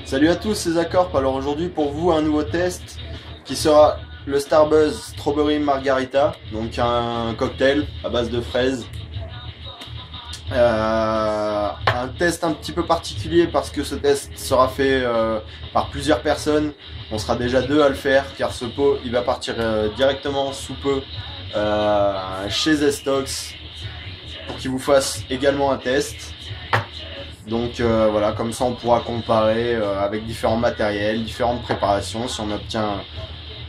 Salut à tous, c'est Zacorp. Alors aujourd'hui pour vous un nouveau test qui sera le Starbuzz Strawberry Margarita, donc un cocktail à base de fraises. Un test un petit peu particulier parce que ce test sera fait par plusieurs personnes. On sera déjà deux à le faire car ce pot il va partir directement sous peu chez Zestox pour qu'il vous fasse également un test. Donc voilà, comme ça on pourra comparer avec différents matériels, différentes préparations si on obtient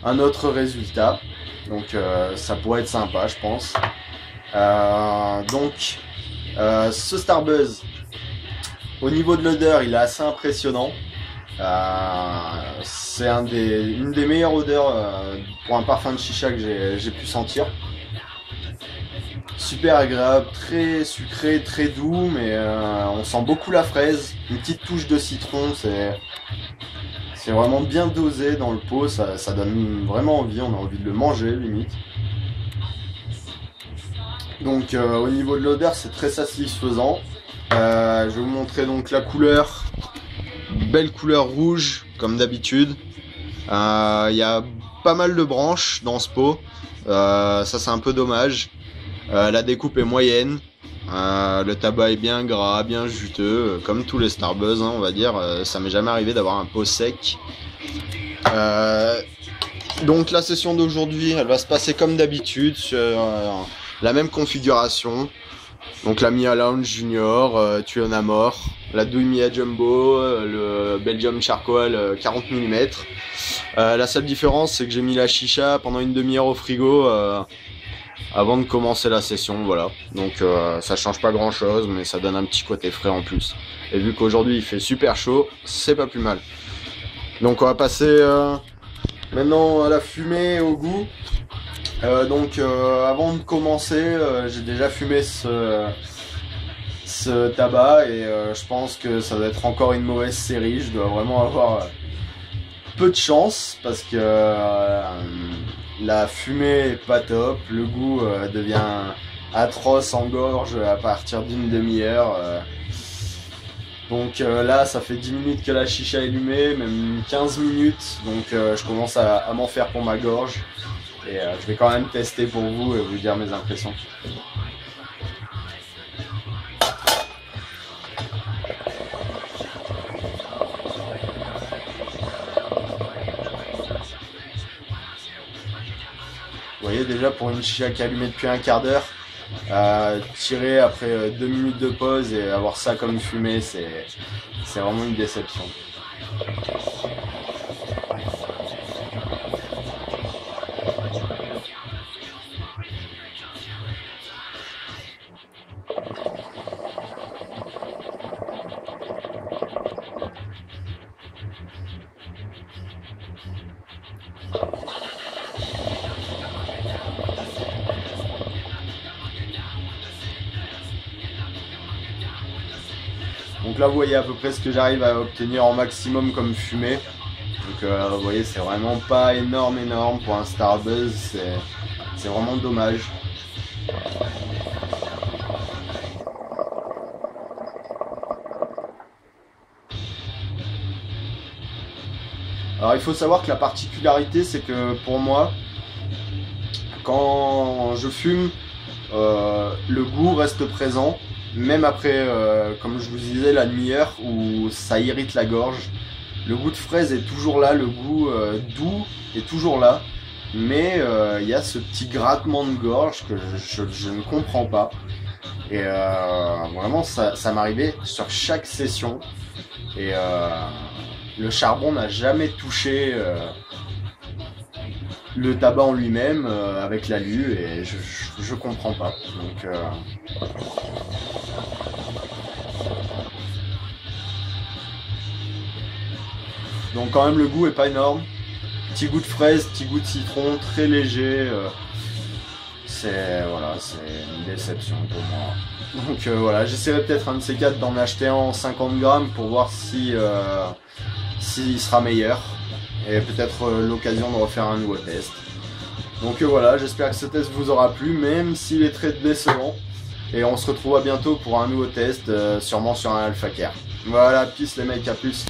un autre résultat. Donc ça pourrait être sympa je pense. Ce Starbuzz, au niveau de l'odeur il est assez impressionnant. C'est une des meilleures odeurs pour un parfum de chicha que j'ai pu sentir. Super agréable, très sucré, très doux, mais on sent beaucoup la fraise, une petite touche de citron, c'est vraiment bien dosé dans le pot, ça donne vraiment envie, on a envie de le manger limite. Donc au niveau de l'odeur c'est très satisfaisant. Je vais vous montrer donc la couleur, belle couleur rouge comme d'habitude. Il y a pas mal de branches dans ce pot, ça c'est un peu dommage. La découpe est moyenne, le tabac est bien gras, bien juteux, comme tous les Starbuzz, hein, on va dire. Ça m'est jamais arrivé d'avoir un pot sec. Donc la session d'aujourd'hui, elle va se passer comme d'habitude sur la même configuration. Donc la Mia Lounge Junior, Tuonamore, la douille Mia Jumbo, le Belgium Charcoal 40 mm. La seule différence, c'est que j'ai mis la chicha pendant une demi-heure au frigo avant de commencer la session, voilà. Donc ça change pas grand chose, mais ça donne un petit côté frais en plus. Et vu qu'aujourd'hui il fait super chaud, c'est pas plus mal. Donc on va passer maintenant à la fumée et au goût. Avant de commencer, j'ai déjà fumé ce tabac et je pense que ça doit être encore une mauvaise série. Je dois vraiment avoir peu de chance parce que la fumée est pas top, le goût devient atroce en gorge à partir d'une demi-heure. Là ça fait 10 minutes que la chicha est allumée, même 15 minutes, donc je commence à m'en faire pour ma gorge. Et je vais quand même tester pour vous et vous dire mes impressions. Vous voyez déjà pour une chicha qui est allumée depuis un quart d'heure, tirer après 2 minutes de pause et avoir ça comme fumée, c'est vraiment une déception. Donc là vous voyez à peu près ce que j'arrive à obtenir en maximum comme fumée. Donc vous voyez c'est vraiment pas énorme pour un Starbuzz, c'est vraiment dommage. Alors il faut savoir que la particularité c'est que pour moi, quand je fume, le goût reste présent. Même après, comme je vous disais, la demi-heure où ça irrite la gorge, le goût de fraise est toujours là, le goût doux est toujours là, mais il y a ce petit grattement de gorge que je ne comprends pas. Et vraiment, ça m'arrivait sur chaque session. Et le charbon n'a jamais touché le tabac en lui-même avec l'alu, et je comprends pas. Donc quand même le goût est pas énorme, petit goût de fraise, petit goût de citron, très léger, c'est une déception pour moi. Donc voilà, j'essaierai peut-être un de ces quatre d'en acheter un en 50 grammes pour voir s'il sera meilleur, et peut-être l'occasion de refaire un nouveau test. Donc voilà, j'espère que ce test vous aura plu, même s'il est très décevant. Et on se retrouve à bientôt pour un nouveau test, sûrement sur un Alpha Care. Voilà, peace les mecs, à plus.